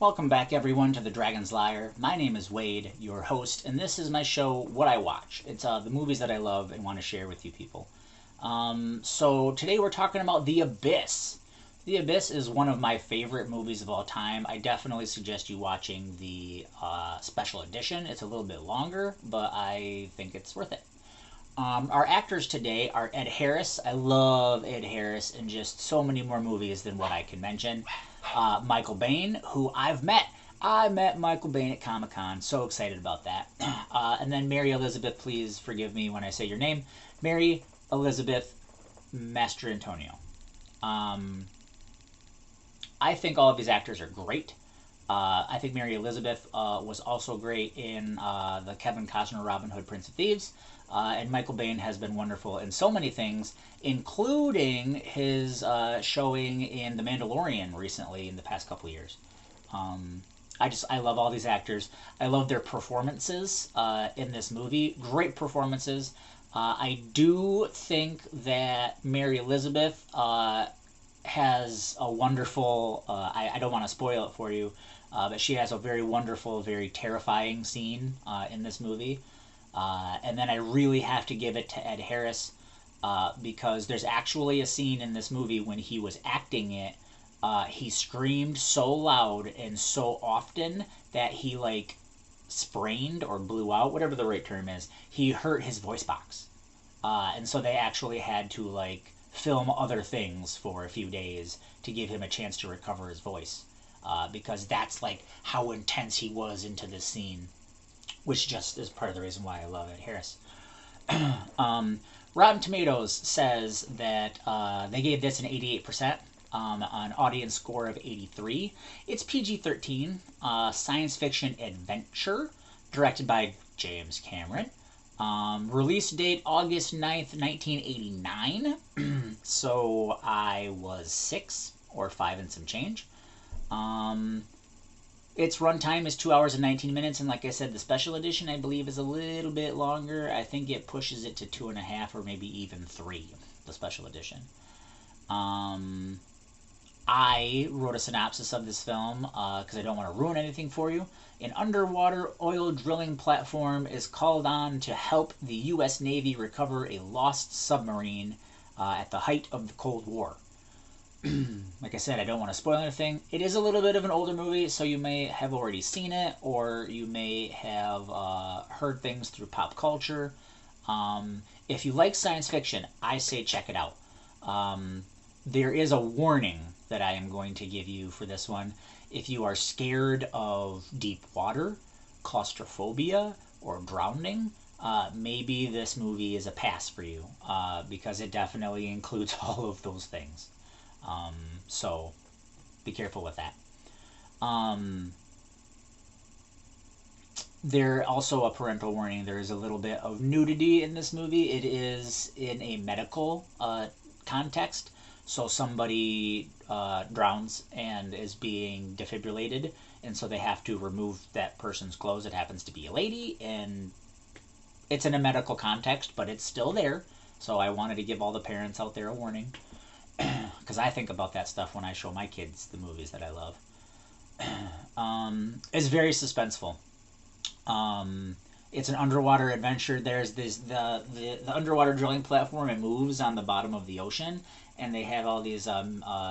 Welcome back, everyone, to The Dragon's Lair. My name is Wade, your host, and this is my show, What I Watch. It's the movies that I love and want to share with you people. So today we're talking about The Abyss. The Abyss is one of my favorite movies of all time. I definitely suggest you watching the special edition. It's a little bit longer, but I think it's worth it. Our actors today are Ed Harris. I love Ed Harris in just so many more movies than what I can mention. Michael Biehn, who I've met. I met Michael Biehn at Comic-Con. So excited about that. And then Mary Elizabeth, please forgive me when I say your name. Mary Elizabeth Mastrantonio. I think all of these actors are great. I think Mary Elizabeth was also great in the Kevin Costner Robin Hood Prince of Thieves. And Michael Biehn has been wonderful in so many things, including his showing in The Mandalorian recently in the past couple of years. I love all these actors. I love their performances in this movie. Great performances. I do think that Mary Elizabeth has a wonderful, I don't want to spoil it for you, but she has a very wonderful, very terrifying scene in this movie. And then I really have to give it to Ed Harris because there's actually a scene in this movie when he was acting it. He screamed so loud and so often that he sprained or blew out, whatever the right term is. He hurt his voice box. And so they actually had to film other things for a few days to give him a chance to recover his voice. Because that's how intense he was into this scene. Which just is part of the reason why I love Ed Harris. Rotten Tomatoes says that they gave this an 88%, an audience score of 83. It's PG-13, science fiction adventure, directed by James Cameron. Release date August 9th, 1989. So I was 6 or 5 and some change. Its runtime is 2 hours and 19 minutes, and like I said, the special edition, I believe, is a little bit longer. I think it pushes it to 2.5 or maybe even 3, the special edition. I wrote a synopsis of this film because I don't want to ruin anything for you. An underwater oil drilling platform is called on to help the U.S. Navy recover a lost submarine at the height of the Cold War. Like I said, I don't want to spoil anything. It is a little bit of an older movie, so you may have already seen it, or you may have heard things through pop culture. If you like science fiction, I say check it out. There is a warning that I am going to give you for this one. If you are scared of deep water, claustrophobia, or drowning, maybe this movie is a pass for you, because it definitely includes all of those things. So be careful with that. There also a parental warning. There is a little bit of nudity in this movie. It is in a medical context. So somebody drowns and is being defibrillated, and so they have to remove that person's clothes. It happens to be a lady, and it's in a medical context, but it's still there. So I wanted to give all the parents out there a warning. Because I think about that stuff when I show my kids the movies that I love. It's very suspenseful. It's an underwater adventure. There's the underwater drilling platform. It moves on the bottom of the ocean, and they have all these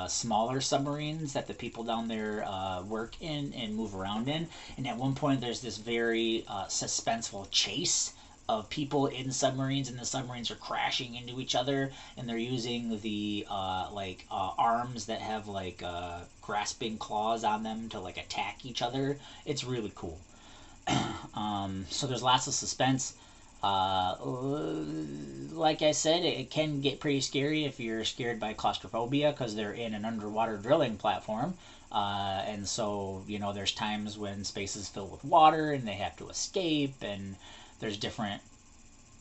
smaller submarines that the people down there work in and move around in. And at one point, there's this very suspenseful chase of people in submarines, and the submarines are crashing into each other, and they're using the arms that have grasping claws on them to attack each other. It's really cool. So there's lots of suspense. Like I said, it can get pretty scary if you're scared by claustrophobia, because they're in an underwater drilling platform. And so, there's times when space is filled with water and they have to escape, and there's different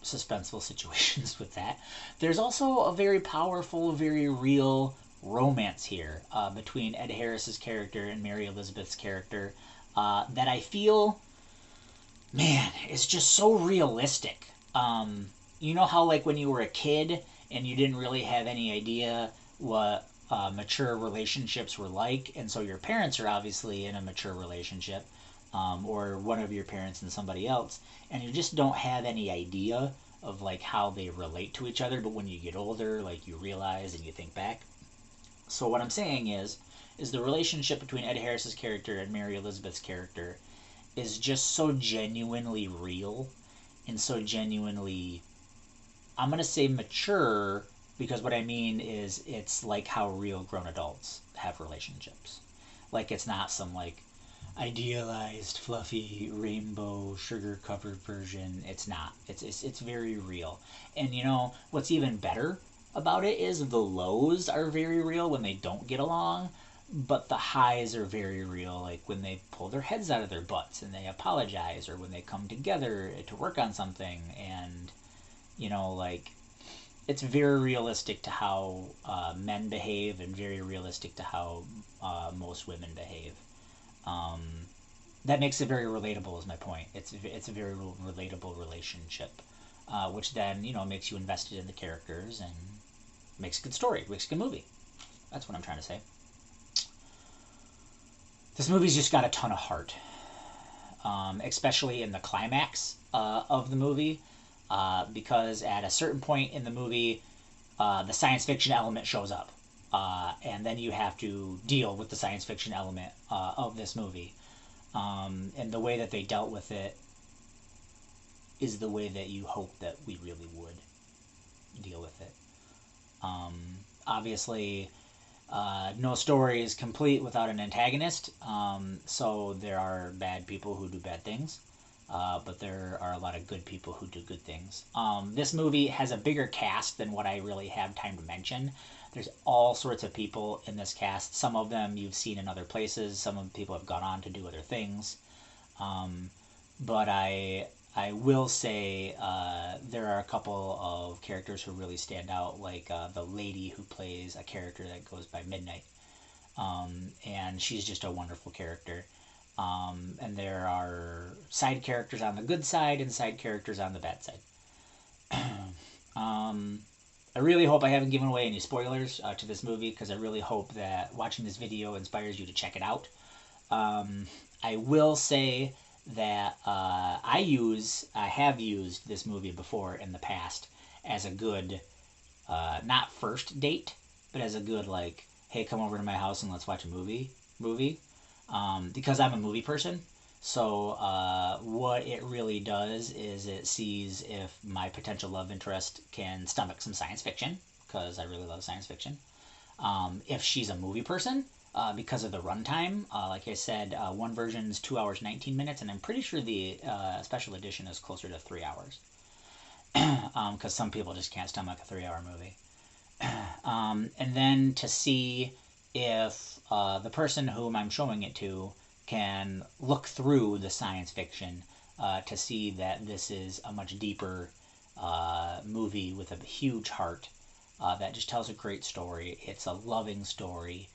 suspenseful situations with that. There's also a very powerful, very real romance here between Ed Harris's character and Mary Elizabeth's character that I feel, man, is just so realistic. You know how when you were a kid and you didn't really have any idea what mature relationships were like, and so your parents are obviously in a mature relationship, or one of your parents and somebody else, and you just don't have any idea of like how they relate to each other. But when you get older, like you realize and you think back. So what I'm saying is the relationship between Ed Harris's character and Mary Elizabeth's character is just so genuinely real and so genuinely, I'm going to say mature, because what I mean is it's like how real grown adults have relationships. Like it's not some like idealized, fluffy, rainbow, sugar covered version. It's not. It's very real. And you know what's even better about it is the lows are very real when they don't get along, but the highs are very real, like when they pull their heads out of their butts and they apologize, or when they come together to work on something. And like it's very realistic to how men behave, and very realistic to how most women behave. Um, that makes it very relatable. Is my point. It's a very relatable relationship, which then makes you invested in the characters and makes a good story, makes a good movie. That's what I'm trying to say. This movie's just got a ton of heart, especially in the climax of the movie, because at a certain point in the movie, the science fiction element shows up, and then you have to deal with the science fiction element of this movie. And the way that they dealt with it is the way that you hope that we really would deal with it. Obviously, no story is complete without an antagonist, so there are bad people who do bad things, but there are a lot of good people who do good things. This movie has a bigger cast than what I really have time to mention. There's all sorts of people in this cast. Some of them you've seen in other places. Some of the people have gone on to do other things. But I will say there are a couple of characters who really stand out, like the lady who plays a character that goes by Midnight. And she's just a wonderful character. And there are side characters on the good side and side characters on the bad side. I really hope I haven't given away any spoilers to this movie, because I really hope that watching this video inspires you to check it out. I will say that I have used this movie before in the past as a good, not first date, but as a good like, hey, come over to my house and let's watch a movie, because I'm a movie person. So what it really does is it sees if my potential love interest can stomach some science fiction, because I really love science fiction. If she's a movie person, because of the runtime. Like I said, one version is 2 hours 19 minutes, and I'm pretty sure the special edition is closer to 3 hours. Because some people just can't stomach a 3-hour movie. And then to see if the person whom I'm showing it to can look through the science fiction to see that this is a much deeper movie with a huge heart that just tells a great story. It's a loving story.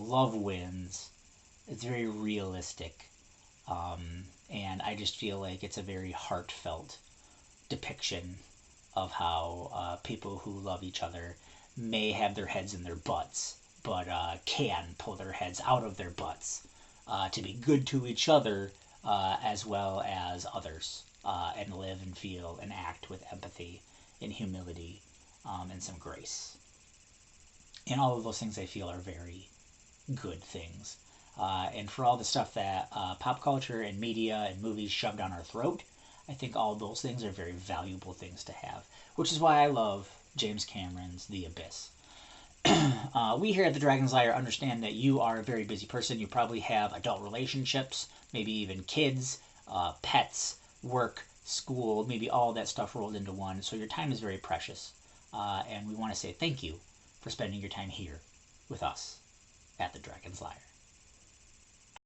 Love wins. It's very realistic. And I just feel like it's a very heartfelt depiction of how people who love each other may have their heads in their butts, but can pull their heads out of their butts to be good to each other as well as others, and live and feel and act with empathy and humility and some grace. And all of those things I feel are very good things. And for all the stuff that pop culture and media and movies shove down our throat, I think all those things are very valuable things to have, which is why I love James Cameron's The Abyss. We here at The Dragon's Lair understand that you are a very busy person. You probably have adult relationships, maybe even kids, pets, work, school, maybe all that stuff rolled into one. So your time is very precious. And we want to say thank you for spending your time here with us at The Dragon's Lair.